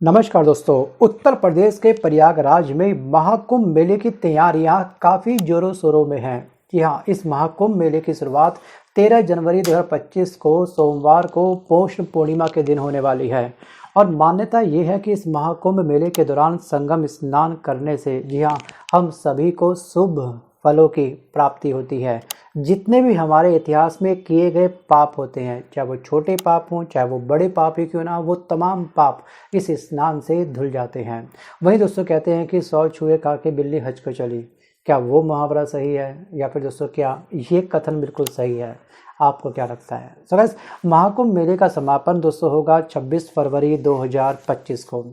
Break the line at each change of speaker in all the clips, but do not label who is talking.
नमस्कार दोस्तों। उत्तर प्रदेश के प्रयागराज में महाकुंभ मेले की तैयारियां काफ़ी जोरों शोरों में हैं। जी हाँ, इस महाकुंभ मेले की शुरुआत 13 जनवरी 2025 को सोमवार को पौष पूर्णिमा के दिन होने वाली है। और मान्यता ये है कि इस महाकुंभ मेले के दौरान संगम स्नान करने से जी हाँ, हम सभी को शुभ फलों की प्राप्ति होती है। जितने भी हमारे इतिहास में किए गए पाप होते हैं, चाहे वो छोटे पाप हों चाहे वो बड़े पाप ही क्यों ना, वो तमाम पाप इस स्नान से धुल जाते हैं। वहीं दोस्तों कहते हैं कि 100 छुए खा के बिल्ली हज को चली। क्या वो मुहावरा सही है या फिर दोस्तों क्या ये कथन बिल्कुल सही है? आपको क्या लगता है? सो गाइस, महाकुंभ मेले का समापन दोस्तों होगा 26 फरवरी 2025 को।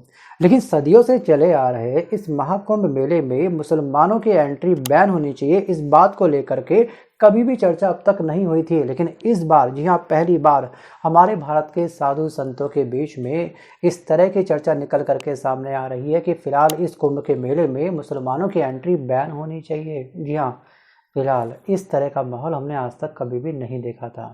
लेकिन सदियों से चले आ रहे इस महाकुंभ मेले में मुसलमानों की एंट्री बैन होनी चाहिए, इस बात को लेकर के कभी भी चर्चा अब तक नहीं हुई थी। लेकिन इस बार जी हाँ, पहली बार हमारे भारत के साधु संतों के बीच में इस तरह की चर्चा निकल करके सामने आ रही है कि फिलहाल इस कुंभ के मेले में मुसलमानों की एंट्री बैन होनी चाहिए। जी हाँ, फिलहाल इस तरह का माहौल हमने आज तक कभी भी नहीं देखा था।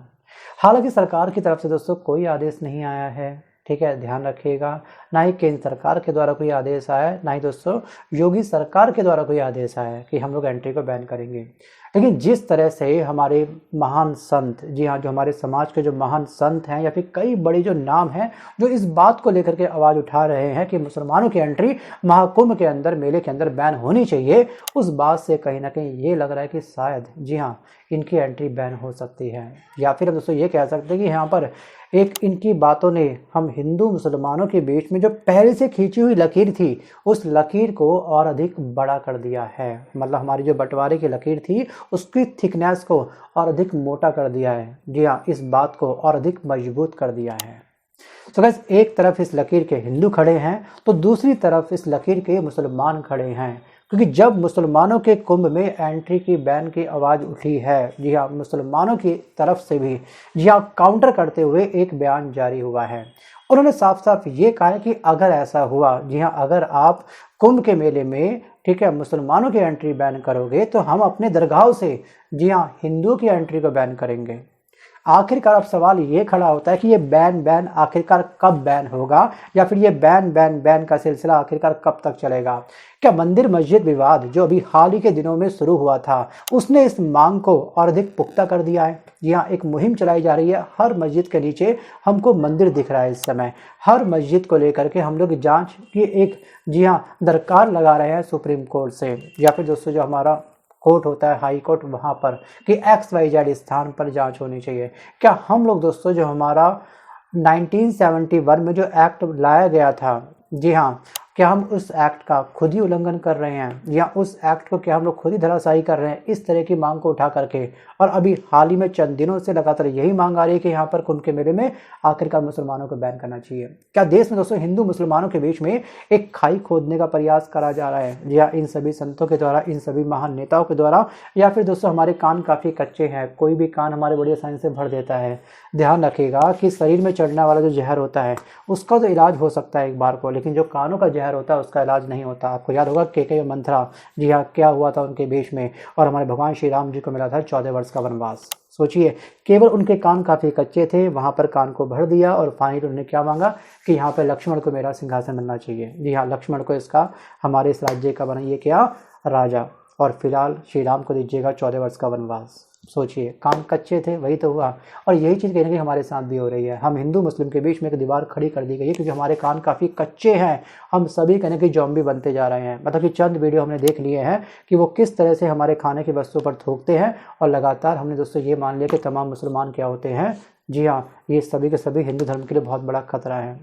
हालांकि सरकार की तरफ से दोस्तों कोई आदेश नहीं आया है, ठीक है, ध्यान रखिएगा। ना ही केंद्र सरकार के द्वारा कोई आदेश आया है, ना ही दोस्तों योगी सरकार के द्वारा कोई आदेश आया है कि हम लोग एंट्री को बैन करेंगे। लेकिन जिस तरह से हमारे महान संत, जी हाँ, जो हमारे समाज के जो महान संत हैं या फिर कई बड़े जो नाम हैं जो इस बात को लेकर के आवाज़ उठा रहे हैं कि मुसलमानों की एंट्री महाकुंभ के अंदर, मेले के अंदर बैन होनी चाहिए, उस बात से कहीं ना कहीं ये लग रहा है कि शायद जी हाँ, इनकी एंट्री बैन हो सकती है। या फिर हम दोस्तों ये कह सकते हैं कि यहाँ पर एक इनकी बातों ने हम हिंदू मुसलमानों के बीच में जो पहले से खींची हुई लकीर थी, उस लकीर को और अधिक बड़ा कर दिया है। मतलब हमारी जो बंटवारे की लकीर थी उसकी थिकनेस को और अधिक मोटा कर दिया है। जी हाँ, इस बात को और अधिक मजबूत कर दिया है। तो गाइस, एक तरफ इस लकीर के हिंदू खड़े हैं तो दूसरी तरफ इस लकीर के मुसलमान खड़े हैं। क्योंकि जब मुसलमानों के कुंभ में एंट्री की बैन की आवाज़ उठी है, जी हाँ, मुसलमानों की तरफ से भी जी हाँ, काउंटर करते हुए एक बयान जारी हुआ है। उन्होंने साफ साफ ये कहा है कि अगर ऐसा हुआ, जी हाँ, अगर आप कुंभ के मेले में, ठीक है, मुसलमानों की एंट्री बैन करोगे तो हम अपने दरगाहों से जी हाँ, हिंदुओं की एंट्री को बैन करेंगे। आखिरकार अब सवाल ये खड़ा होता है कि ये बैन आखिरकार कब बैन होगा, या फिर ये बैन का सिलसिला आखिरकार कब तक चलेगा? क्या मंदिर मस्जिद विवाद जो अभी हाल ही के दिनों में शुरू हुआ था उसने इस मांग को और अधिक पुख्ता कर दिया है? जी हाँ, एक मुहिम चलाई जा रही है। हर मस्जिद के नीचे हमको मंदिर दिख रहा है इस समय। हर मस्जिद को लेकर के हम लोग जांच की एक जी हाँ, दरकार लगा रहे हैं सुप्रीम कोर्ट से, या फिर दोस्तों जो हमारा कोर्ट होता है, हाई कोर्ट, वहाँ पर कि XYZ स्थान पर जांच होनी चाहिए। क्या हम लोग दोस्तों जो हमारा 1971 में जो एक्ट लाया गया था, जी हाँ, क्या हम उस एक्ट का खुद ही उल्लंघन कर रहे हैं या उस एक्ट को क्या हम लोग खुद ही धराशायी कर रहे हैं? इस तरह की मांग को उठा करके, और अभी हाल ही में चंद दिनों से लगातार यही मांग आ रही है कि यहाँ पर कुंभ के मेले में आखिरकार मुसलमानों को बैन करना चाहिए। क्या देश में दोस्तों हिंदू मुसलमानों के बीच में एक खाई खोदने का प्रयास करा जा रहा है? जी हाँ, इन सभी संतों के द्वारा, इन सभी महान नेताओं के द्वारा, या फिर दोस्तों हमारे कान काफ़ी कच्चे हैं, कोई भी कान हमारे बड़ी आसानी से भर देता है। ध्यान रखिएगा कि शरीर में चढ़ने वाला जो जहर होता है उसका तो इलाज हो सकता है एक बार को, लेकिन जो कानों का जहर होता है उसका इलाज नहीं होता। आपको याद होगा केकई और मंथरा, जी हाँ, क्या हुआ था उनके बीच में, और हमारे भगवान श्री राम जी को मिला था 14 वर्ष का वनवास। सोचिए, केवल उनके कान काफ़ी कच्चे थे, वहाँ पर कान को भर दिया और फाइनली उन्होंने क्या मांगा कि यहाँ पर लक्ष्मण को मेरा सिंहासन मिलना चाहिए। जी हाँ, लक्ष्मण को इसका, हमारे इस राज्य का बनाइए क्या, राजा, और फिलहाल श्री राम को दीजिएगा 14 वर्ष का वनवास। सोचिए, कान कच्चे थे, वही तो हुआ। और यही चीज़ कहीं ना कहीं हमारे साथ भी हो रही है। हम हिंदू मुस्लिम के बीच में एक दीवार खड़ी कर दी गई है क्योंकि हमारे कान काफ़ी कच्चे हैं। हम सभी कहने कि जॉम्बी बनते जा रहे हैं। मतलब कि चंद वीडियो हमने देख लिए हैं कि वो किस तरह से हमारे खाने की वस्तु पर थूकते हैं, और लगातार हमने दोस्तों ये मान लिया कि तमाम मुसलमान क्या होते हैं। जी हाँ, ये सभी के सभी हिंदू धर्म के लिए बहुत बड़ा खतरा है।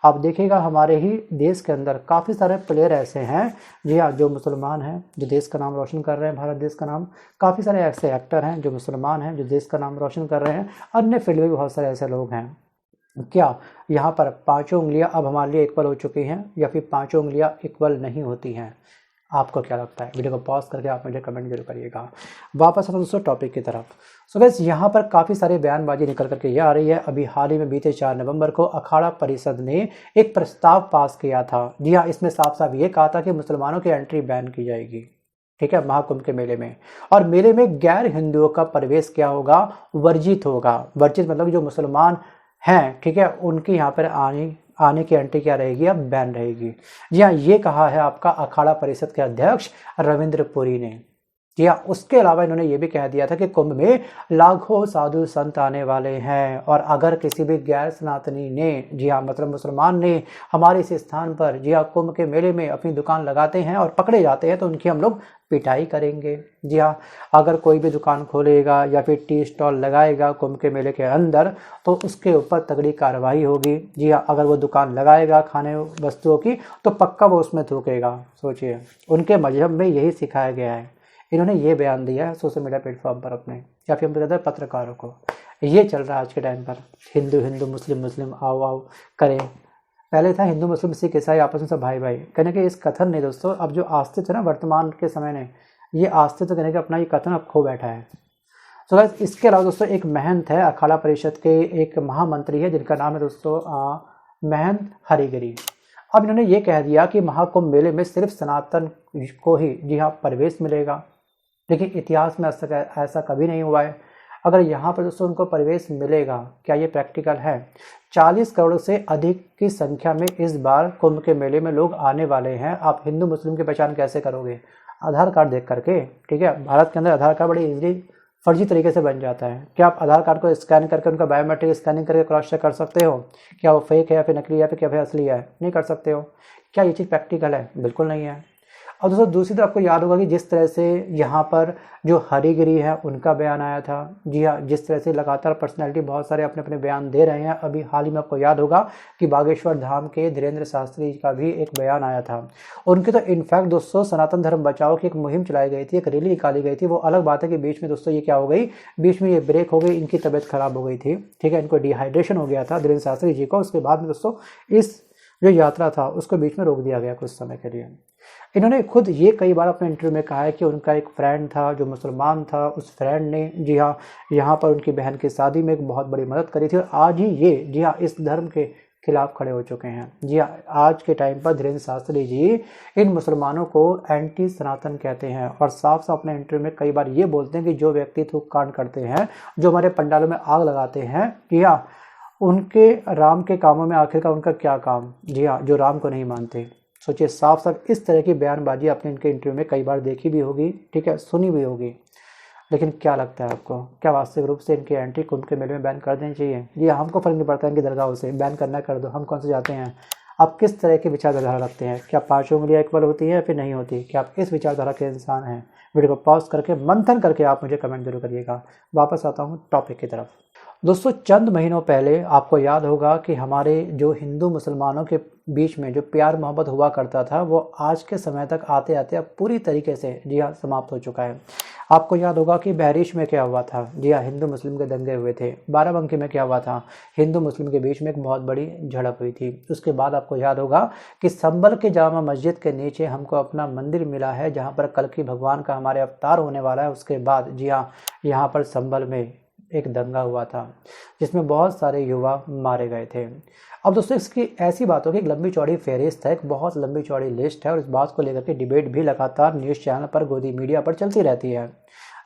आप देखिएगा हमारे ही देश के अंदर काफ़ी सारे प्लेयर ऐसे हैं, जी हाँ, जो मुसलमान हैं, जो देश का नाम रोशन कर रहे हैं, भारत देश का नाम। काफ़ी सारे ऐसे एक्टर हैं जो मुसलमान हैं, जो देश का नाम रोशन कर रहे हैं। अन्य फील्ड में भी बहुत सारे ऐसे लोग हैं। क्या यहाँ पर पाँचों उंगलियाँ अब हमारे लिए इक्वल हो चुकी हैं, या फिर पाँचों उंगलियाँ इक्वल नहीं होती हैं? आपको क्या लगता है? वीडियो को पॉज करके आप मुझे कमेंट जरूर करिएगा। वापस हम दोस्तों टॉपिक की तरफ। सो गाइस, यहाँ पर काफ़ी सारे बयानबाजी निकल करके ये आ रही है। अभी हाल ही में बीते 4 नवंबर को अखाड़ा परिषद ने एक प्रस्ताव पास किया था। जी हाँ, इसमें साफ साफ ये कहा था कि मुसलमानों की एंट्री बैन की जाएगी, ठीक है, महाकुंभ के मेले में। और मेले में गैर हिंदुओं का प्रवेश क्या होगा, वर्जित होगा। वर्जित मतलब जो मुसलमान हैं, ठीक है, उनकी यहाँ पर आने आने की एंट्री क्या रहेगी, अब बैन रहेगी। जी हाँ, ये कहा है आपका अखाड़ा परिषद के अध्यक्ष रविंद्र पुरी ने। जी हाँ, उसके अलावा इन्होंने ये भी कह दिया था कि कुंभ में लाखों साधु संत आने वाले हैं, और अगर किसी भी गैर सनातनी ने, जी हाँ मतलब मुसलमान ने, हमारे इस स्थान पर जी हाँ कुंभ के मेले में अपनी दुकान लगाते हैं और पकड़े जाते हैं तो उनकी हम लोग पिटाई करेंगे। जी हाँ, अगर कोई भी दुकान खोलेगा या फिर टी स्टॉल लगाएगा कुंभ के मेले के अंदर तो उसके ऊपर तगड़ी कार्रवाई होगी। जी हाँ, अगर वो दुकान लगाएगा खाने वस्तुओं की तो पक्का वो उसमें थूकेगा। सोचिए, उनके मजहब में यही सिखाया गया है। इन्होंने ये बयान दिया है सोशल मीडिया प्लेटफॉर्म पर अपने, या फिर हम कहते हैं पत्रकारों को। ये चल रहा है आज के टाइम पर, हिंदू हिंदू मुस्लिम मुस्लिम आओ आओ करें। पहले था हिंदू मुस्लिम सिख ईसाई आपस में सब भाई भाई कहने के इस कथन ने दोस्तों, अब जो अस्तित्व है ना वर्तमान के समय ने, ये अस्तित्व कहने के अपना ये कथन अब खो बैठा है। तो गाइस, इसके अलावा दोस्तों एक महंत है अखाड़ा परिषद के, एक महामंत्री है जिनका नाम है दोस्तों महंत हरिगिरी। अब इन्होंने ये कह दिया कि महाकुंभ मेले में सिर्फ सनातन को ही जी हाँ प्रवेश मिलेगा, लेकिन इतिहास में ऐसा कभी नहीं हुआ है। अगर यहाँ पर दोस्तों उनको प्रवेश मिलेगा, क्या ये प्रैक्टिकल है? 40 करोड़ से अधिक की संख्या में इस बार कुंभ के मेले में लोग आने वाले हैं। आप हिंदू मुस्लिम की पहचान कैसे करोगे? आधार कार्ड देख करके, ठीक है। भारत के अंदर आधार कार्ड बड़ी इजीली फर्जी तरीके से बन जाता है। क्या आप आधार कार्ड को स्कैन करके उनका बायोमेट्रिक स्कैनिंग करके क्रॉस चेक कर सकते हो क्या वो फेक है या फिर नकली है या फिर क्या फिर असली है? नहीं कर सकते हो। क्या ये चीज़ प्रैक्टिकल है? बिल्कुल नहीं है। और दोस्तों दूसरी तो आपको याद होगा कि जिस तरह से यहाँ पर जो हरिगिरी है उनका बयान आया था। जी हाँ, जिस तरह से लगातार पर्सनैलिटी बहुत सारे अपने अपने बयान दे रहे हैं। अभी हाल ही में आपको याद होगा कि बागेश्वर धाम के धीरेन्द्र शास्त्री का भी एक बयान आया था। उनकी तो इनफैक्ट दोस्तों सनातन धर्म बचाओ की एक मुहिम चलाई गई थी, एक रैली निकाली गई थी। वो अलग बात है कि बीच में दोस्तों ये क्या हो गई, बीच में ये ब्रेक हो गई, इनकी तबीयत खराब हो गई थी, ठीक है। इनको डिहाइड्रेशन हो गया था धीरेन्द्र शास्त्री जी को। उसके बाद में दोस्तों इस जो यात्रा था उसको बीच में रोक दिया गया कुछ समय के लिए। इन्होंने खुद ये कई बार अपने इंटरव्यू में कहा है कि उनका एक फ्रेंड था जो मुसलमान था, उस फ्रेंड ने जी हाँ यहाँ पर उनकी बहन की शादी में एक बहुत बड़ी मदद करी थी, और आज ही ये जी हाँ इस धर्म के खिलाफ खड़े हो चुके हैं। जी हाँ, आज के टाइम पर धीरेन्द्र शास्त्री जी इन मुसलमानों को एंटी सनातन कहते हैं, और साफ साफ अपने इंटरव्यू में कई बार ये बोलते हैं कि जो व्यक्ति थूक कांड करते हैं, जो हमारे पंडालों में आग लगाते हैं, जी हाँ उनके राम के कामों में आखिरकार उनका क्या काम? जी हाँ, जो राम को नहीं मानते। सोचिए, साफ साफ इस तरह की बयानबाजी आपने इनके इंटरव्यू में कई बार देखी भी होगी, ठीक है, सुनी भी होगी। लेकिन क्या लगता है आपको, क्या वास्तविक रूप से इनकी एंट्री कुंभ के मेले में बैन कर देनी चाहिए? जी हमको फर्क नहीं पड़ता इनकी दरगाहों से, बैन करना कर दो, हम कौन से जाते हैं। आप किस तरह की विचारधारा रखते हैं? क्या 5 उंगलियां इक्वल होती है या फिर नहीं होती? क्या आप इस विचारधारा के इंसान हैं? वीडियो को पॉज करके मंथन करके आप मुझे कमेंट जरूर करिएगा। वापस आता हूँ टॉपिक की तरफ। दोस्तों चंद महीनों पहले आपको याद होगा कि हमारे जो हिंदू मुसलमानों के बीच में जो प्यार मोहब्बत हुआ करता था वो आज के समय तक आते आते अब पूरी तरीके से जी हाँ समाप्त हो चुका है। आपको याद होगा कि बहरिश में क्या हुआ था, जी हाँ हिंदू मुस्लिम के दंगे हुए थे। बाराबंकी में क्या हुआ था, हिंदू मुस्लिम के बीच में एक बहुत बड़ी झड़प हुई थी। उसके बाद आपको याद होगा कि संभल के जामा मस्जिद के नीचे हमको अपना मंदिर मिला है जहाँ पर कल्कि भगवान का हमारे अवतार होने वाला है। उसके बाद जी हाँ यहाँ पर संभल में एक दंगा हुआ था जिसमें बहुत सारे युवा मारे गए थे। अब दोस्तों इसकी ऐसी बातों की एक लंबी चौड़ी फहरिस्त है, एक बहुत लंबी चौड़ी लिस्ट है, और इस बात को लेकर के डिबेट भी लगातार न्यूज़ चैनल पर, गोदी मीडिया पर चलती रहती है,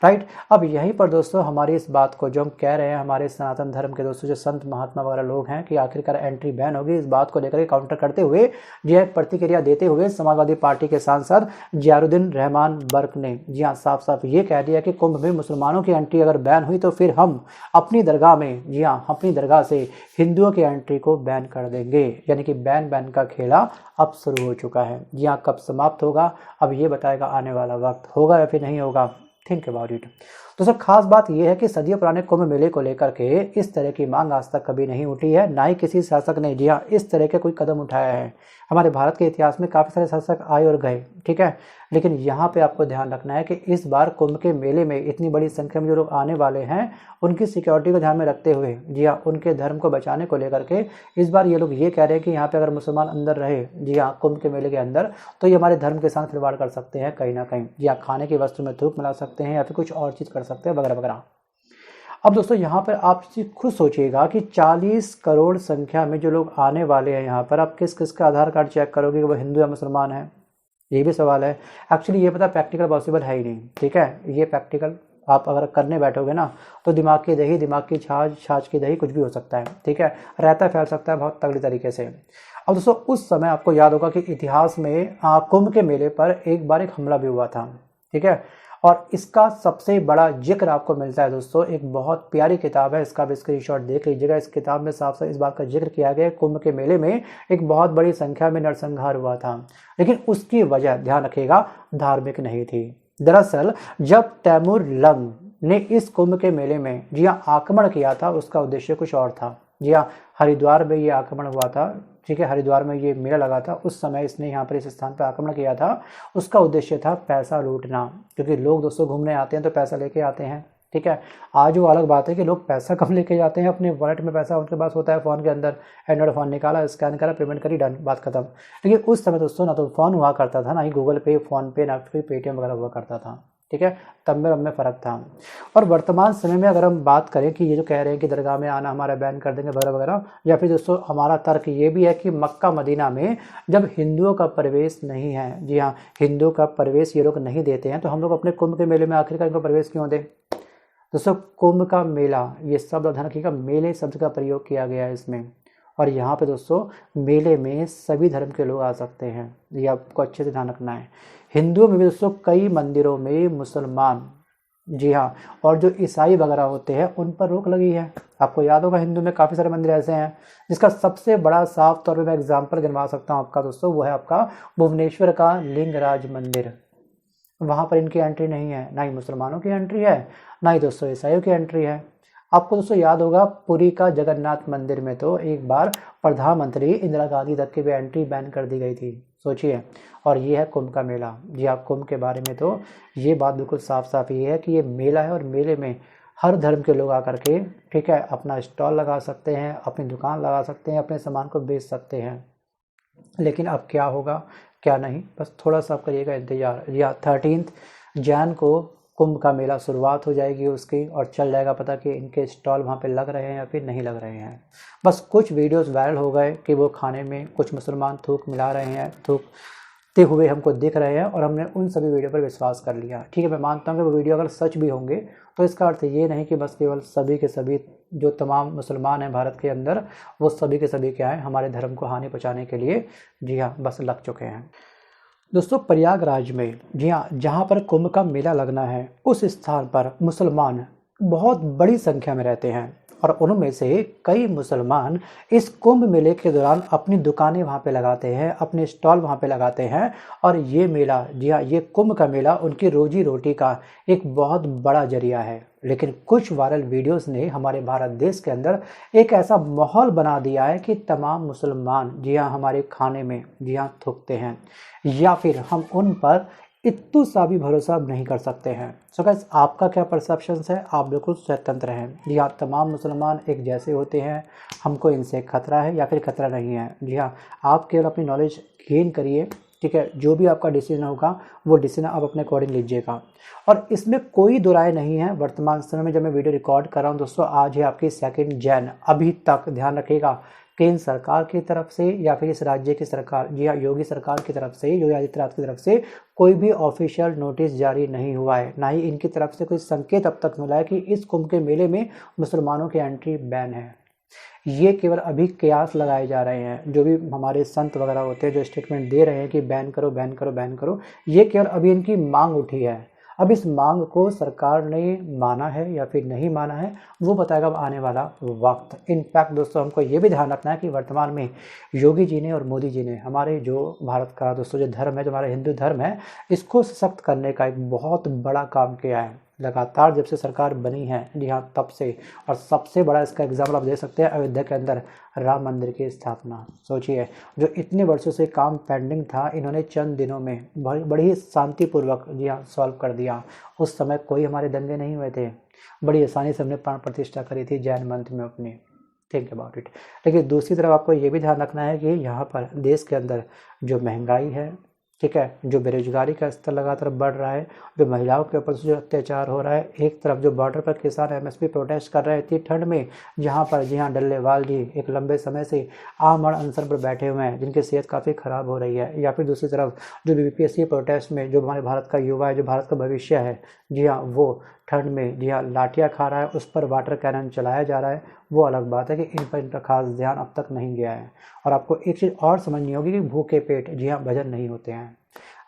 राइट। अब यहीं पर दोस्तों हमारी इस बात को जो हम कह रहे हैं, हमारे सनातन धर्म के दोस्तों जो संत महात्मा वगैरह लोग हैं कि आखिरकार एंट्री बैन होगी, इस बात को लेकर काउंटर करते हुए जी हाँ प्रतिक्रिया देते हुए समाजवादी पार्टी के सांसद जियारुद्दीन रहमान बर्क ने जी हाँ साफ साफ ये कह दिया कि कुंभ में मुसलमानों की एंट्री अगर बैन हुई तो फिर हम अपनी दरगाह में जी हाँ अपनी दरगाह से हिंदुओं की एंट्री को बैन कर देंगे। यानी कि बैन का खेला अब शुरू हो चुका है। जी हाँ, कब समाप्त होगा अब ये बताएगा आने वाला वक्त, होगा या फिर नहीं होगा, थिंक अबाउट इट। तो सर खास बात यह है कि सदियों पुराने कुंभ मेले को लेकर के इस तरह की मांग आज तक कभी नहीं उठी है, ना ही किसी शासक ने जी हाँ इस तरह के कोई कदम उठाया है। हमारे भारत के इतिहास में काफ़ी सारे शासक आए और गए, ठीक है, लेकिन यहाँ पे आपको ध्यान रखना है कि इस बार कुंभ के मेले में इतनी बड़ी संख्या में जो लोग आने वाले हैं उनकी सिक्योरिटी को ध्यान में रखते हुए जी हाँ उनके धर्म को बचाने को लेकर के इस बार ये लोग ये कह रहे हैं कि यहाँ पे अगर मुसलमान अंदर रहे जी हाँ कुंभ के मेले के अंदर तो ये हमारे धर्म के साथ खिलवाड़ कर सकते हैं कहीं ना कहीं। जी हाँ, खाने की वस्तु में थूक मिला सकते हैं या फिर कुछ और चीज़ कर सकते हैं वगैरह वगैरह। अब दोस्तों यहाँ पर आप खुद सोचिएगा कि 40 करोड़ संख्या में जो लोग आने वाले हैं यहाँ पर, आप किस किस का आधार कार्ड चेक करोगे कि वो हिंदू या मुसलमान है? ये भी सवाल है। एक्चुअली ये पता प्रैक्टिकल पॉसिबल है ही नहीं, ठीक है, ये प्रैक्टिकल आप अगर करने बैठोगे ना तो दिमाग की दही, दिमाग की छाछ, छाछ की दही, कुछ भी हो सकता है, ठीक है, रायता फैल सकता है बहुत तगड़ी तरीके से। अब दोस्तों उस समय आपको याद होगा कि इतिहास में कुंभ के मेले पर एक बार एक हमला भी हुआ था, ठीक है, और इसका सबसे बड़ा जिक्र आपको मिलता है दोस्तों, एक बहुत प्यारी किताब है, इसका भी स्क्रीनशॉट देख लीजिएगा। इस किताब में साफ साफ इस बात का जिक्र किया गया है कुंभ के मेले में एक बहुत बड़ी संख्या में नरसंहार हुआ था, लेकिन उसकी वजह ध्यान रखिएगा धार्मिक नहीं थी। दरअसल जब तैमूर लंग ने इस कुंभ के मेले में जी हाँ आक्रमण किया था, उसका उद्देश्य कुछ और था। जी हाँ, हरिद्वार में ये आक्रमण हुआ था, ठीक है, हरिद्वार में ये मेला लगा था, उस समय इसने यहाँ पर इस स्थान पर आक्रमण किया था। उसका उद्देश्य था पैसा लूटना, क्योंकि लोग दोस्तों घूमने आते हैं तो पैसा लेके आते हैं, ठीक है। आज वो अलग बात है कि लोग पैसा कम लेके जाते हैं, अपने वॉलेट में पैसा उनके पास होता है, फ़ोन के अंदर एंड्रॉइड फ़ोन निकाला, स्कैन करा, पेमेंट करी, डन, बात खत्म। लेकिन उस समय दोस्तों ना तो फ़ोन हुआ करता था, ना ही गूगल पे, फ़ोन पे, ना फिर पेटीएम वगैरह हुआ करता था, ठीक है, तब में अब में फ़र्क था। और वर्तमान समय में अगर हम बात करें कि ये जो कह रहे हैं कि दरगाह में आना हमारा बैन कर देंगे वगैरह वगैरह, या फिर दोस्तों हमारा तर्क ये भी है कि मक्का मदीना में जब हिंदुओं का प्रवेश नहीं है, जी हाँ, हिंदुओं का प्रवेश ये लोग नहीं देते हैं, तो हम लोग अपने कुंभ के मेले में आखिरकार इनको प्रवेश क्यों दें। दोस्तों कुंभ का मेला, ये शब्द ध्यान रखिएगा, मेले शब्द का प्रयोग किया गया है इसमें, और यहाँ पे दोस्तों मेले में सभी धर्म के लोग आ सकते हैं, ये आपको अच्छे से ध्यान रखना है। हिंदुओं में भी दोस्तों कई मंदिरों में मुसलमान, जी हाँ, और जो ईसाई वगैरह होते हैं उन पर रोक लगी है। आपको याद होगा हिंदू में काफ़ी सारे मंदिर ऐसे हैं, जिसका सबसे बड़ा साफ तौर पे मैं एग्जाम्पल गिनवा सकता हूँ आपका दोस्तों, वो है आपका भुवनेश्वर का लिंगराज मंदिर। वहाँ पर इनकी एंट्री नहीं है, ना ही मुसलमानों की एंट्री है, ना ही दोस्तों ईसाइयों की एंट्री है। आपको दोस्तों याद होगा पुरी का जगन्नाथ मंदिर में तो एक बार प्रधानमंत्री इंदिरा गांधी तक की भी एंट्री बैन कर दी गई थी, सोचिए। और ये है कुंभ का मेला। जी आप कुंभ के बारे में तो ये बात बिल्कुल साफ साफ ये है कि ये मेला है, और मेले में हर धर्म के लोग आकर के, ठीक है, अपना स्टॉल लगा सकते हैं, अपनी दुकान लगा सकते हैं, अपने सामान को बेच सकते हैं। लेकिन अब क्या होगा क्या नहीं, बस थोड़ा सा आप करिएगा इंतजार। या 13 जैन को कुंभ का मेला शुरुआत हो जाएगी उसकी, और चल जाएगा पता कि इनके स्टॉल वहाँ पे लग रहे हैं या फिर नहीं लग रहे हैं। बस कुछ वीडियोस वायरल हो गए कि वो खाने में कुछ मुसलमान थूक मिला रहे हैं, थूकते हुए हमको दिख रहे हैं, और हमने उन सभी वीडियो पर विश्वास कर लिया। ठीक है, मैं मानता हूँ कि वो वीडियो अगर सच भी होंगे तो इसका अर्थ ये नहीं कि बस केवल सभी के सभी जो तमाम मुसलमान हैं भारत के अंदर, वो सभी के सभी क्या हैं, हमारे धर्म को हानि पहुँचाने के लिए, जी हाँ, बस लग चुके हैं। दोस्तों प्रयागराज में, जी हाँ, जहाँ पर कुंभ का मेला लगना है, उस स्थान पर मुसलमान बहुत बड़ी संख्या में रहते हैं, और उनमें से कई मुसलमान इस कुंभ मेले के दौरान अपनी दुकानें वहाँ पे लगाते हैं, अपने स्टॉल वहाँ पे लगाते हैं, और ये मेला, जी हाँ, ये कुंभ का मेला उनकी रोजी रोटी का एक बहुत बड़ा जरिया है। लेकिन कुछ वायरल वीडियोस ने हमारे भारत देश के अंदर एक ऐसा माहौल बना दिया है कि तमाम मुसलमान, जी हाँ, हमारे खाने में, जी हाँ, थूकते हैं, या फिर हम उन पर इतना सा भी भरोसा नहीं कर सकते हैं। सो गाइस, आपका क्या परसेप्शन है, आप बिल्कुल स्वतंत्र हैं। जी हाँ, तमाम मुसलमान एक जैसे होते हैं, हमको इनसे खतरा है या फिर खतरा नहीं है। जी हाँ, आप केवल अपनी नॉलेज गेन करिए, ठीक है, जो भी आपका डिसीजन होगा वो डिसीजन आप अपने अकॉर्डिंग लीजिएगा, और इसमें कोई दो राय नहीं है। वर्तमान समय में जब मैं वीडियो रिकॉर्ड कर रहा हूँ दोस्तों, आज है आपकी 2 जैन, अभी तक ध्यान रखिएगा केंद्र सरकार की तरफ से या फिर इस राज्य की सरकार, जी हाँ, योगी सरकार की तरफ से, योगी आदित्यनाथ की तरफ से कोई भी ऑफिशियल नोटिस जारी नहीं हुआ है, ना ही इनकी तरफ से कोई संकेत अब तक मिला है कि इस कुंभ के मेले में मुसलमानों की एंट्री बैन है। ये केवल अभी कयास लगाए जा रहे हैं, जो भी हमारे संत वगैरह होते हैं जो स्टेटमेंट दे रहे हैं कि बैन करो बैन करो बैन करो, ये केवल अभी इनकी मांग उठी है। अब इस मांग को सरकार ने माना है या फिर नहीं माना है, वो बताएगा अब आने वाला वक्त। इनफैक्ट दोस्तों हमको ये भी ध्यान रखना है कि वर्तमान में योगी जी ने और मोदी जी ने हमारे जो भारत का दोस्तों जो धर्म है, जो हमारा हिंदू धर्म है, इसको सशक्त करने का एक बहुत बड़ा काम किया है लगातार जब से सरकार बनी है, जी हाँ, तब से। और सबसे बड़ा इसका एग्जाम्पल आप दे सकते हैं अयोध्या के अंदर राम मंदिर की स्थापना। सोचिए, जो इतने वर्षों से काम पेंडिंग था, इन्होंने चंद दिनों में बड़ी ही शांतिपूर्वक, जी हाँ, सॉल्व कर दिया। उस समय कोई हमारे दंगे नहीं हुए थे, बड़ी आसानी से हमने प्राण प्रतिष्ठा करी थी जैन मंथ में अपनी। Think about it. लेकिन दूसरी तरफ आपको ये भी ध्यान रखना है कि यहाँ पर देश के अंदर जो महंगाई है, ठीक है, जो बेरोजगारी का स्तर लगातार बढ़ रहा है, जो महिलाओं के ऊपर जो अत्याचार हो रहा है, एक तरफ जो बॉर्डर पर किसान एमएसपी प्रोटेस्ट कर रहे हैं इतनी ठंड में, जहाँ पर, जी हाँ, डल्लेवाल जी एक लंबे समय से आमरण अनशन पर बैठे हुए हैं, जिनकी सेहत काफ़ी ख़राब हो रही है। या फिर दूसरी तरफ जो बीपीएससी प्रोटेस्ट में जो हमारे भारत का युवा है, जो भारत का भविष्य है, जी हाँ, वो ठंड में जी हाँ लाठियाँ खा रहा है, उस पर वाटर कैनन चलाया जा रहा है, वो अलग बात है कि इन पर इनका खास ध्यान अब तक नहीं गया है। और आपको एक चीज़ और समझनी होगी कि भूखे पेट जी हाँ भजन नहीं होते हैं।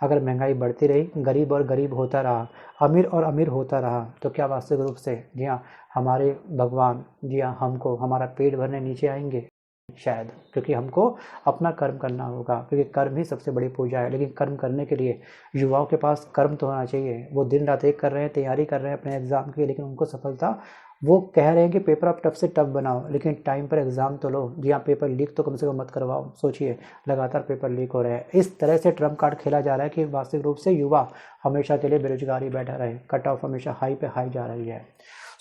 अगर महंगाई बढ़ती रही, गरीब और गरीब होता रहा, अमीर और अमीर होता रहा, तो क्या वास्तविक रूप से जी हाँ हमारे भगवान जी हाँ हमको हमारा पेट भरने नीचे आएंगे? शायद, क्योंकि हमको अपना कर्म करना होगा, क्योंकि कर्म ही सबसे बड़ी पूजा है। लेकिन कर्म करने के लिए युवाओं के पास कर्म तो होना चाहिए। वो दिन रात एक कर रहे हैं, तैयारी कर रहे हैं अपने एग्ज़ाम की, लेकिन उनको सफलता, वो कह रहे हैं कि पेपर आप टफ से टफ बनाओ, लेकिन टाइम पर एग्ज़ाम तो लो जी हाँ, पेपर लीक तो कम से कम मत करवाओ। सोचिए, लगातार पेपर लीक हो रहे हैं। इस तरह से ट्रम्प कार्ड खेला जा रहा है कि वास्तविक रूप से युवा हमेशा के लिए बेरोजगारी बैठा रहे, कट ऑफ हमेशा हाई पे हाई जा रही है।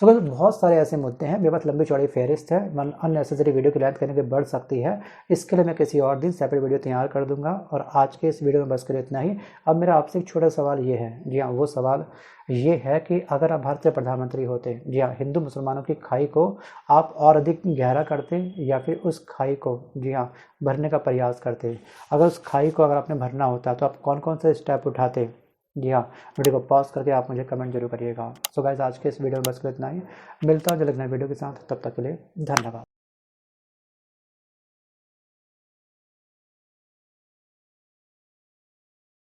तो बस बहुत सारे ऐसे मुद्दे हैं, बेबस लंबी चौड़ी फहरिस्त है, मन अननेसेसरी वीडियो की लेंथ करने के बढ़ सकती है। इसके लिए मैं किसी और दिन सेपरेट वीडियो तैयार कर दूंगा। और आज के इस वीडियो में बस कर इतना ही। अब मेरा आपसे एक छोटा सवाल ये है, जी हाँ वो सवाल ये है कि अगर आप भारत के प्रधानमंत्री होते, जी हाँ हिंदू मुसलमानों की खाई को आप और अधिक गहरा करते या फिर उस खाई को जी हाँ भरने का प्रयास करते? अगर उस खाई को अगर आपने भरना होता तो आप कौन कौन से स्टेप उठाते? जी हाँ, वीडियो को पॉज करके आप मुझे कमेंट जरूर करिएगा। सो गाइस, आज के इस वीडियो में बस इतना ही। मिलता हूँ जल्द नए वीडियो के साथ, तब तक के लिए धन्यवाद।